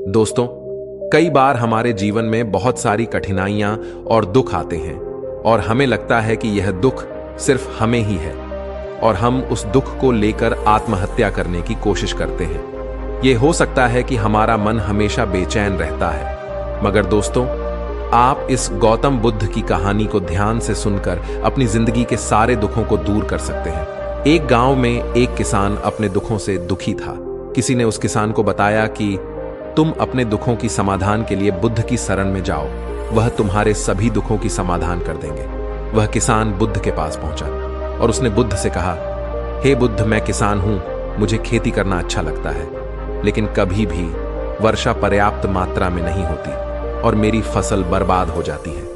दोस्तों, कई बार हमारे जीवन में बहुत सारी कठिनाइयां और दुख आते हैं और हमें लगता है कि यह दुख सिर्फ हमें ही है और हम उस दुख को लेकर आत्महत्या करने की कोशिश करते हैं। यह हो सकता है कि हमारा मन हमेशा बेचैन रहता है, मगर दोस्तों, आप इस गौतम बुद्ध की कहानी को ध्यान से सुनकर अपनी जिंदगी के सारे दुखों को दूर कर सकते हैं। एक गांव में एक किसान अपने दुखों से दुखी था। किसी ने उस किसान को बताया कि तुम अपने दुखों की समाधान के लिए बुद्ध की शरण में जाओ, वह तुम्हारे सभी दुखों की समाधान कर देंगे। वह किसान बुद्ध के पास पहुंचा और उसने बुद्ध से कहा, हे बुद्ध, मैं किसान हूं, मुझे खेती करना अच्छा लगता है, लेकिन कभी भी वर्षा पर्याप्त मात्रा में नहीं होती और मेरी फसल बर्बाद हो जाती है।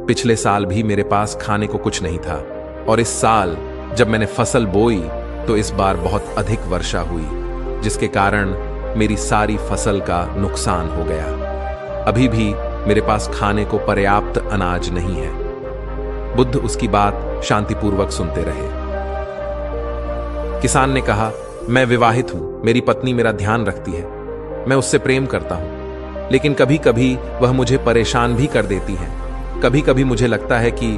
पिछले साल भी मेरे पास खाने को कुछ नहीं था और इस साल जब मैंने फसल बोई तो इस बार बहुत अधिक वर्षा हुई, जिसके कारण मेरी सारी फसल का नुकसान हो गया। अभी भी मेरे पास खाने को पर्याप्त अनाज नहीं है। बुद्ध उसकी बात शांतिपूर्वक सुनते रहे। किसान ने कहा, मैं विवाहित हूं, मेरी पत्नी मेरा ध्यान रखती है, मैं उससे प्रेम करता हूं, लेकिन कभी कभी वह मुझे परेशान भी कर देती है। कभी कभी मुझे लगता है कि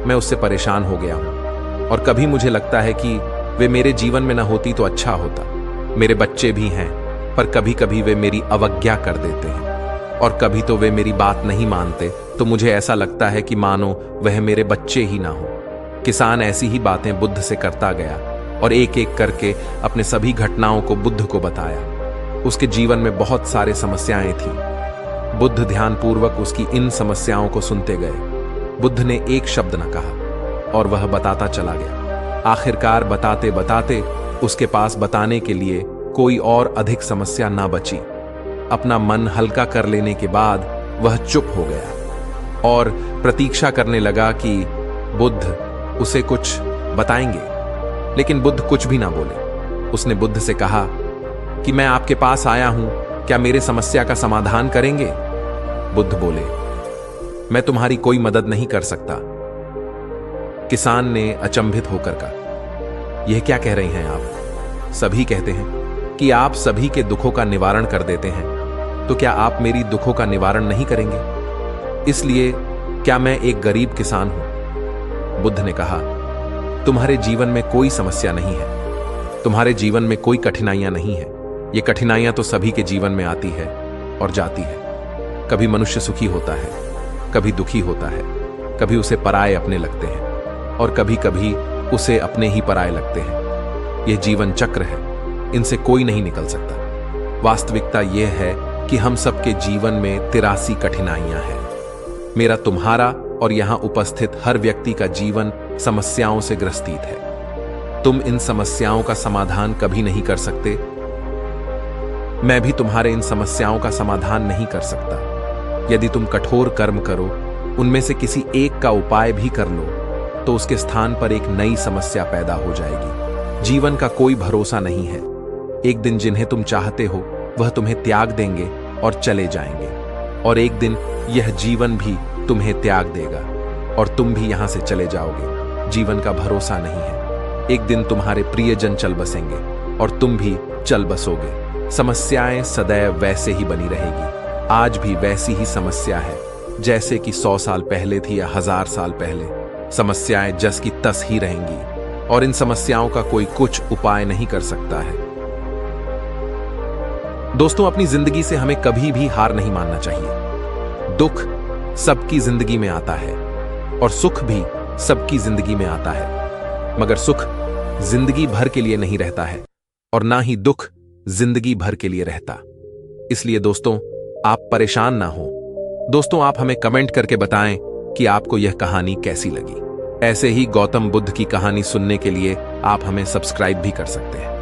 मैं उससे परेशान हो गया हूं और कभी मुझे लगता है कि वे मेरे जीवन में न होती तो अच्छा होता। मेरे बच्चे भी हैं, पर कभी कभी वे मेरी अवज्ञा कर देते हैं और कभी तो वे मेरी बात नहीं मानते, तो मुझे ऐसा लगता है कि मानो वह मेरे बच्चे ही ना हो। किसान ऐसी ही बातें बुद्ध से करता गया और एक एक करके अपने सभी घटनाओं को बुद्ध को बताया। उसके जीवन में बहुत सारे समस्याएं थीं। बुद्ध ध्यानपूर्वक उसकी इन समस्याओं को सुनते गए। बुद्ध ने एक शब्द न कहा और वह बताता चला गया। आखिरकार बताते बताते उसके पास बताने के लिए कोई और अधिक समस्या ना बची। अपना मन हल्का कर लेने के बाद वह चुप हो गया और प्रतीक्षा करने लगा कि बुद्ध उसे कुछ बताएंगे, लेकिन बुद्ध कुछ भी ना बोले। उसने बुद्ध से कहा कि मैं आपके पास आया हूं, क्या मेरे समस्या का समाधान करेंगे? बुद्ध बोले, मैं तुम्हारी कोई मदद नहीं कर सकता। किसान ने अचंभित होकर कहा, यह क्या कह रहे हैं आप? सभी कहते हैं कि आप सभी के दुखों का निवारण कर देते हैं, तो क्या आप मेरी दुखों का निवारण नहीं करेंगे? इसलिए क्या मैं एक गरीब किसान हूं? बुद्ध ने कहा, तुम्हारे जीवन में कोई समस्या नहीं है, तुम्हारे जीवन में कोई कठिनाइयां नहीं है। ये कठिनाइयां तो सभी के जीवन में आती है और जाती है। कभी मनुष्य सुखी होता है, कभी दुखी होता है, कभी उसे पराये अपने लगते हैं और कभी कभी उसे अपने ही पराये लगते हैं। यह जीवन चक्र है, इनसे कोई नहीं निकल सकता। वास्तविकता यह है कि हम सबके जीवन में 83 कठिनाइयां हैं। मेरा, तुम्हारा और यहां उपस्थित हर व्यक्ति का जीवन समस्याओं से ग्रसित है। तुम इन समस्याओं का समाधान कभी नहीं कर सकते। मैं भी तुम्हारे इन समस्याओं का समाधान नहीं कर सकता। यदि तुम कठोर कर्म करो, उनमें से किसी एक का उपाय भी कर लो, तो उसके स्थान पर एक नई समस्या पैदा हो जाएगी। जीवन का कोई भरोसा नहीं है। एक दिन जिन्हें तुम चाहते हो वह तुम्हें त्याग देंगे और चले जाएंगे, और एक दिन यह जीवन भी तुम्हें त्याग देगा और तुम भी यहां से चले जाओगे। जीवन का भरोसा नहीं है। एक दिन तुम्हारे प्रियजन चल बसेंगे और तुम भी चल बसोगे। समस्याएं सदैव वैसे ही बनी रहेगी। आज भी वैसी ही समस्या है जैसे कि 100 साल पहले थी या 1000 साल पहले। समस्याएं जस की तस ही रहेंगी और इन समस्याओं का कोई कुछ उपाय नहीं कर सकता है। दोस्तों, अपनी जिंदगी से हमें कभी भी हार नहीं मानना चाहिए। दुख सबकी जिंदगी में आता है और सुख भी सबकी जिंदगी में आता है, मगर सुख जिंदगी भर के लिए नहीं रहता है और ना ही दुख जिंदगी भर के लिए रहता। इसलिए दोस्तों, आप परेशान ना हो। दोस्तों, आप हमें कमेंट करके बताएं कि आपको यह कहानी कैसी लगी। ऐसे ही गौतम बुद्ध की कहानी सुनने के लिए आप हमें सब्सक्राइब भी कर सकते हैं।